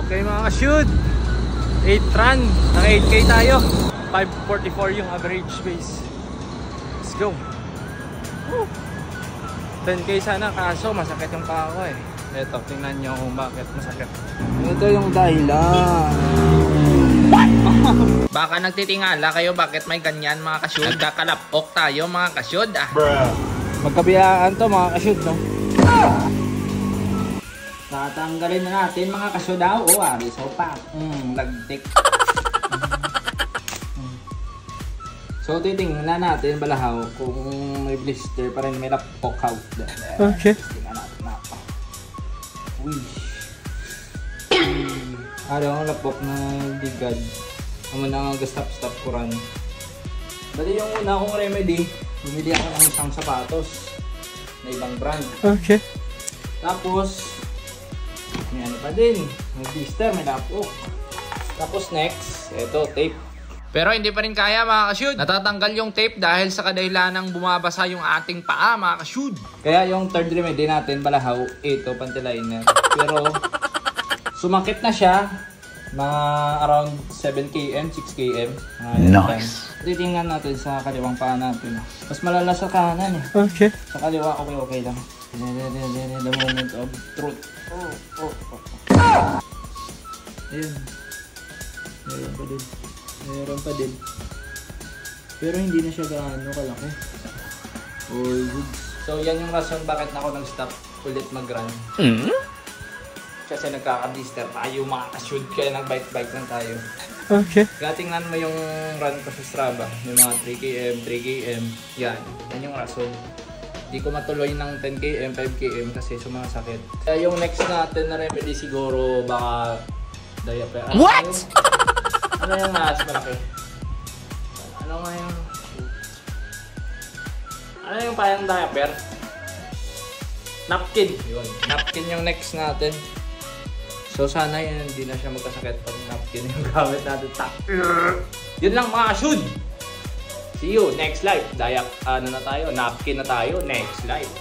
Okay mga ka-shoot, 8 run, naka 8K tayo. 544 yung average pace. Let's go. Woo. 10K sana, kaso masakit yung paa ko eh. Eto, tingnan nyo kung bakit masakit. Ito yung dahilan. Baka nagtitingala kayo bakit may ganyan mga ka-shoot. Nagkakalapok tayo mga ka-shoot Magkabilaan to mga ka-shoot, no? Tatanggalin na natin mga ka-shoot daw. O, so pa. Lagtik. So titingnan natin balahaw kung may blister pa rin, may lapok out. Okay. Tingnan natin na. Uy. Araw ang lapok na digad. Amo na nga stop ko run. Bali yung una kong remedy, bumili ako ng isang sapatos na ibang brand. Okay. Tapos may ano pa din, may blister, may lapok. Tapos next, eto tape. Pero hindi pa rin kaya mga ka-shoot. Natatanggal yung tape dahil sa kadahilanang bumabasa yung ating paa mga ka-shoot. Kaya yung third remedy natin balahaw, ito panty liner. Pero sumakit na siya mga around 7 km, 6 km. Nice. Titingnan natin sa kaliwang paa natin. Mas malala sa kanan eh. Okay. Sa kaliwa okay lang. The moment of truth. Ayun. Meron pa din. Pero hindi na siya gaano kalaki. All good. So yan yung rason bakit ako nag-stop ulit mag-run. Kasi nagkaka-blister tayo mga ka-shoot, kaya nag-bike lang tayo. Okay. Kaya tingnan mo yung run ko sa Strava. May mga 3km, 3km. Yan yung rason. Hindi ko matuloy ng 10km, 5km kasi sumasakit. Kaya yung next natin na remedy siguro baka diaper. What? Ano yung mas malaki? Ano nga yung... Ano yung parang diaper? Napkin. Yun. Napkin yung next natin. So sana yun, hindi na siya magkasakit pag napkin yung gamit natin. Yun lang mga shoot! See you next live. Ano na tayo? Napkin na tayo. Next live.